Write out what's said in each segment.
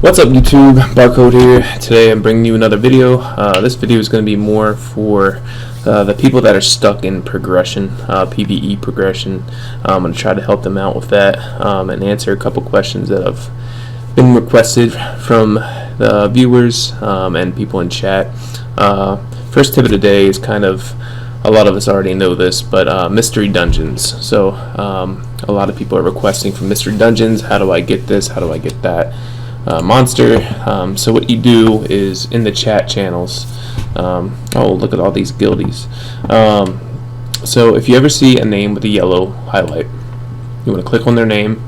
What's up YouTube, Barcode here. Today I'm bringing you another video. This video is going to be more for the people that are stuck in progression, PvE progression. I'm going to try to help them out with that and answer a couple questions that have been requested from the viewers and people in chat. First tip of the day is kind of, a lot of us already know this, but mystery dungeons. So a lot of people are requesting for mystery dungeons. How do I get this? How do I get that? Monster. So what you do is in the chat channels, oh, look at all these guildies. So if you ever see a name with a yellow highlight, you want to click on their name,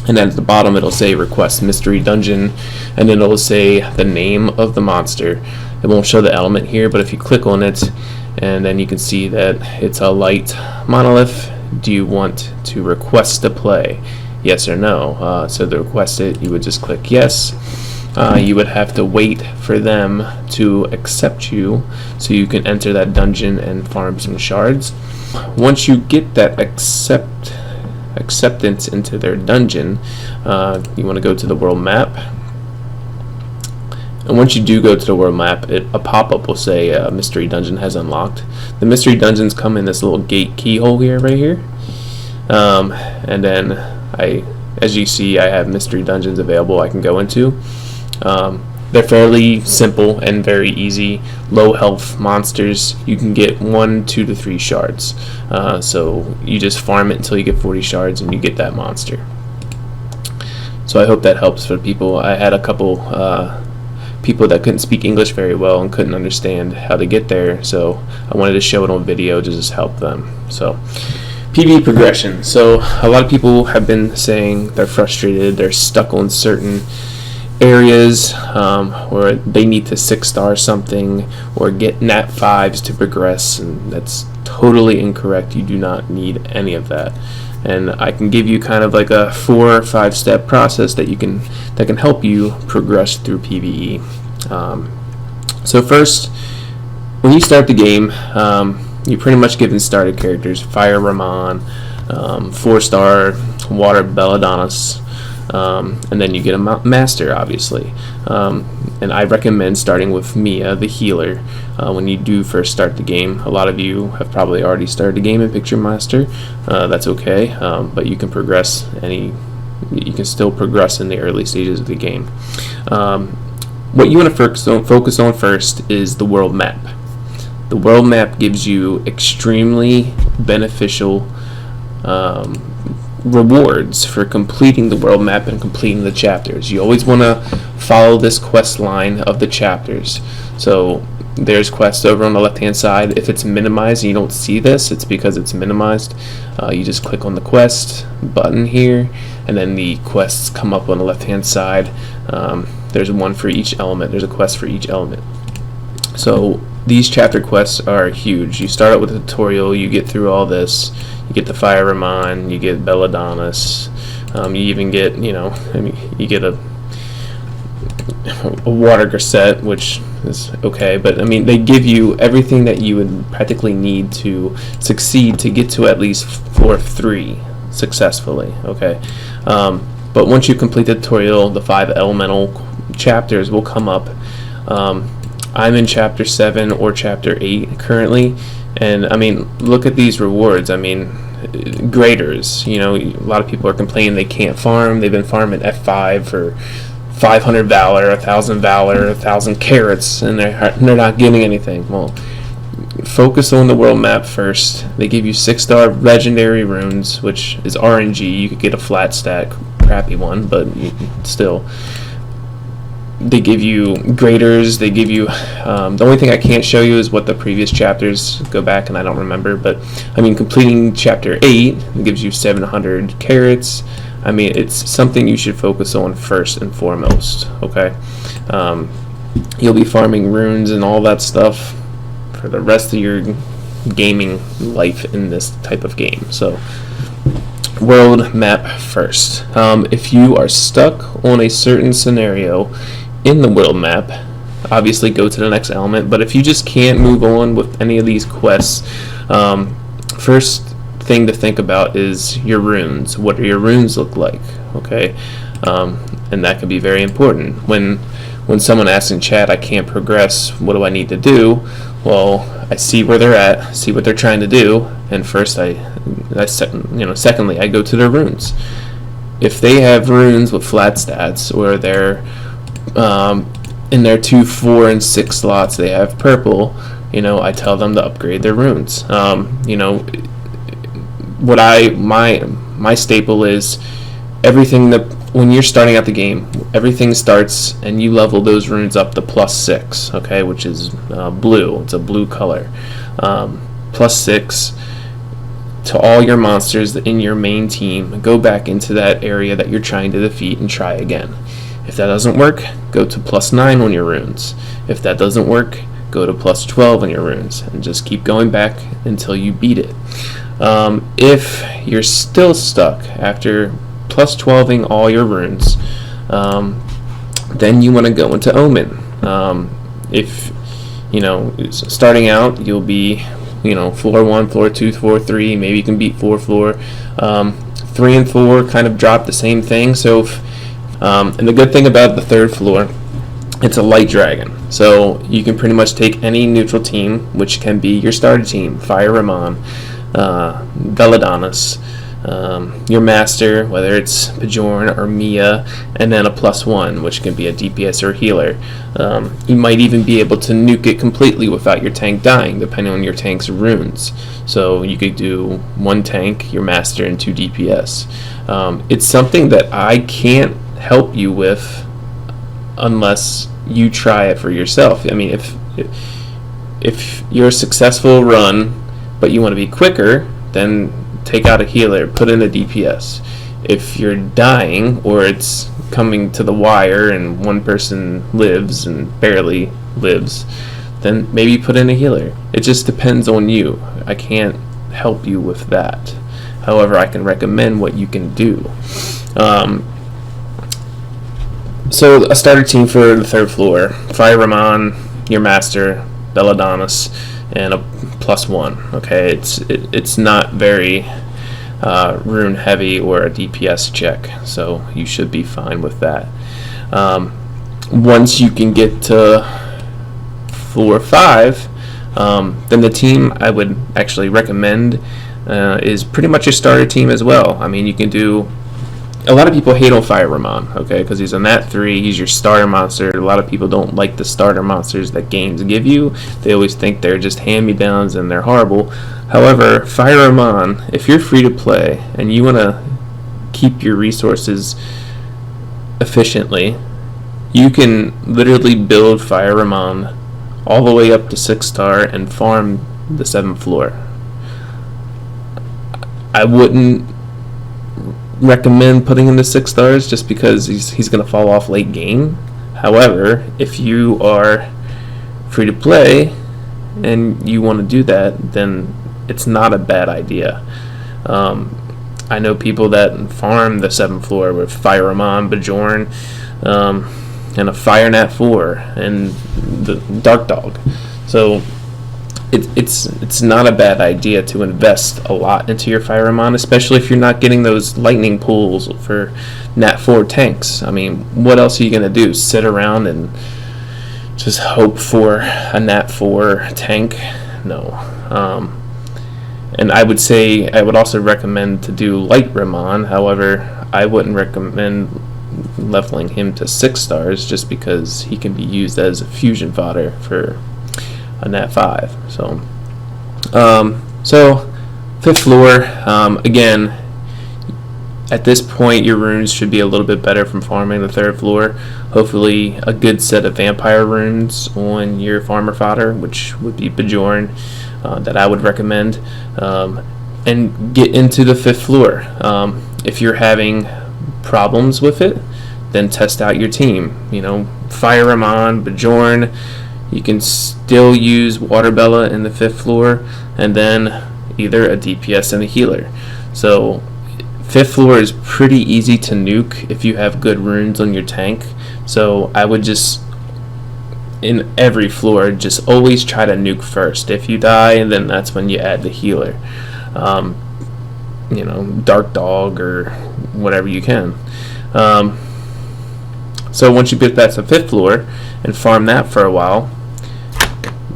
and then at the bottom it'll say request mystery dungeon, and then it'll say the name of the monster. It won't show the element here, but if you click on it, and then you can see that it's a light monolith. Do you want to request to play? Yes or no. So to request it, you would just click yes. You would have to wait for them to accept you so you can enter that dungeon and farm some shards. Once you get that acceptance into their dungeon, you want to go to the world map. And once you do go to the world map, a pop-up will say mystery dungeon has unlocked. The mystery dungeons come in this little gate keyhole here, right here. And then as you see, I have mystery dungeons available I can go into. They're fairly simple and very easy. Low health monsters. You can get 1, 2 to 3 shards. So you just farm it until you get 40 shards and you get that monster. So I hope that helps for people. I had a couple people that couldn't speak English very well and couldn't understand how to get there, so I wanted to show it on video to just help them. So PvE progression. So a lot of people have been saying they're frustrated, they're stuck on certain areas where they need to 6-star something or get nat 5s to progress, and that's totally incorrect. You do not need any of that. And I can give you kind of like a 4 or 5 step process that can help you progress through PvE. So first, when you start the game, you're pretty much given starter characters: Fire Ramon, 4-star Water Belladonna's, and then you get a master, obviously. And I recommend starting with Mia, the healer, when you do first start the game. A lot of you have probably already started the game and picked your master. That's okay, but you can progress you can still progress in the early stages of the game. What you want to focus on first is the world map. The world map gives you extremely beneficial rewards for completing the world map and completing the chapters. You always want to follow this quest line of the chapters. So there's quests over on the left hand side. If it's minimized and you don't see this, it's because it's minimized. You just click on the quest button here, and then the quests come up on the left hand side. There's one for each element. There's a quest for each element. So these chapter quests are huge. You start out with a tutorial, you get through all this, you get the Fire Ramon, you get Belladonna's, you even get, you get a Water Grisette, which is okay, but they give you everything that you would practically need to succeed to get to at least 4 of 3 successfully, okay? But once you complete the tutorial, the 5 elemental chapters will come up. I'm in chapter 7 or chapter 8 currently, and look at these rewards. Graders, a lot of people are complaining they can't farm. They've been farming F5 for 500 valor, 1,000 valor, 1,000 carrots, and they're not getting anything. Well, focus on the world map first. They give you 6-star legendary runes, which is RNG. You could get a flat stack, crappy one, but still. They give you graders. They give you the only thing I can't show you is what the previous chapters go back, and I don't remember, but completing chapter 8 gives you 700 carrots. It's something you should focus on first and foremost, okay? You'll be farming runes and all that stuff for the rest of your gaming life in this type of game. So world map first. If you are stuck on a certain scenario in the world map, obviously go to the next element, but if you just can't move on with any of these quests, first thing to think about is your runes. What do your runes look like? Okay, and that can be very important. When someone asks in chat, I can't progress, what do I need to do? Well, I see where they're at, see what they're trying to do, and first secondly, I go to their runes. If they have runes with flat stats, or they're in their 2, 4, and 6 slots they have purple, I tell them to upgrade their runes. My staple is everything that when you're starting out the game, everything starts and you level those runes up to +6, okay, which is blue. It's a blue color. +6 to all your monsters in your main team. Go back into that area that you're trying to defeat and try again. If that doesn't work, go to +9 on your runes. If that doesn't work, go to +12 on your runes, and just keep going back until you beat it. If you're still stuck after +12ing all your runes, then you want to go into Omen. If starting out, you'll be floor 1, floor 2, floor 3. Maybe you can beat 4th floor. 3 and 4 kind of drop the same thing. So, and the good thing about the 3rd floor, it's a light dragon. So you can pretty much take any neutral team, which can be your starter team, Fire Ramon, Belladonna's, your master, whether it's Bjorn or Mia, and then a +1, which can be a DPS or healer. You might even be able to nuke it completely without your tank dying, depending on your tank's runes. So you could do 1 tank, your master, and 2 DPS. It's something that I can't help you with unless you try it for yourself. I mean, if you're a successful run, but you want to be quicker, then take out a healer, put in a DPS. If you're dying, or it's coming to the wire and one person lives and barely lives, then maybe put in a healer. It just depends on you. I can't help you with that. However, I can recommend what you can do. So a starter team for the 3rd floor: Fire Ramon, your master, Belladonna's, and a +1. Okay, it's not very rune heavy or a DPS check, so you should be fine with that. Once you can get to floor 5, then the team I would actually recommend is pretty much your starter team as well. I mean, you can do. A lot of people hate on Fire Ramon, okay, because he's a nat 3, he's your starter monster. A lot of people don't like the starter monsters that games give you. They always think they're just hand-me-downs and they're horrible. However, Fire Ramon, if you're free to play and you want to keep your resources efficiently, you can literally build Fire Ramon all the way up to 6-star and farm the 7th floor. I wouldn't recommend putting him to 6 stars just because he's going to fall off late game. However, if you are free to play and you want to do that, then it's not a bad idea. I know people that farm the 7th floor with Fire Ramon, Bjorn, and a Fire Nat 4 and the Dark Dog. So it's not a bad idea to invest a lot into your Fire Ramon, especially if you're not getting those lightning pools for Nat 4 tanks. I mean, what else are you going to do? Sit around and just hope for a Nat 4 tank? No. And I would also recommend to do Light Ramon. However, I wouldn't recommend leveling him to 6 stars just because he can be used as a fusion fodder for a Nat 5. So 5th floor, again, at this point your runes should be a little bit better from farming the 3rd floor. Hopefully a good set of vampire runes on your farmer fodder, which would be Bjorn, that I would recommend, and get into the 5th floor. If you're having problems with it, then test out your team. Fire Ramon, Bjorn. You can still use Water Bella in the 5th floor, and then either a DPS and a healer. So 5th floor is pretty easy to nuke if you have good runes on your tank. So I would just, in every floor, just always try to nuke first. If you die, and then that's when you add the healer. Dark Dog or whatever you can. So once you get that to 5th floor and farm that for a while,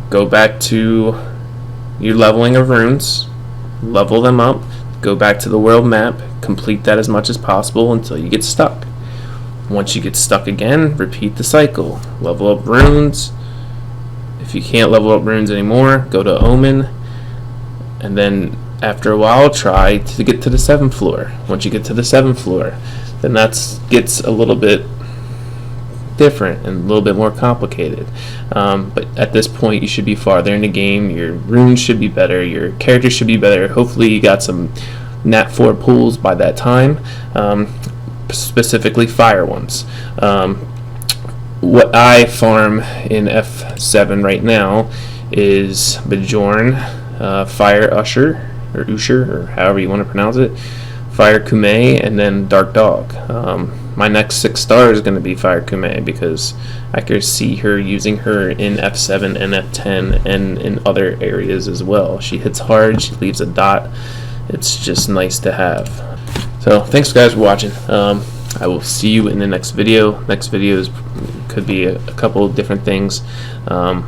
go back to your leveling of runes, level them up, go back to the world map, complete that as much as possible until you get stuck. Once you get stuck again, repeat the cycle. Level up runes. If you can't level up runes anymore, go to Omen, and then after a while try to get to the 7th floor. Once you get to the 7th floor, then that gets a little bit different and a little bit more complicated, but at this point you should be farther in the game. Your runes should be better, your character should be better. Hopefully you got some nat 4 pulls by that time, specifically fire ones. What I farm in F7 right now is Bjorn, Fire Usher, or Usher, or however you want to pronounce it, Fire Kume, and then Dark Dog. My next 6 stars is going to be Fire Kume because I could see her using her in F7 and F10 and in other areas as well. She hits hard, she leaves a dot. It's just nice to have. So thanks guys for watching. I will see you in the next video. Next videos could be a couple of different things. I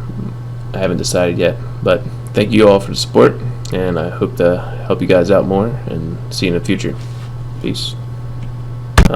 haven't decided yet, but thank you all for the support, and I hope to help you guys out more and see you in the future. Peace.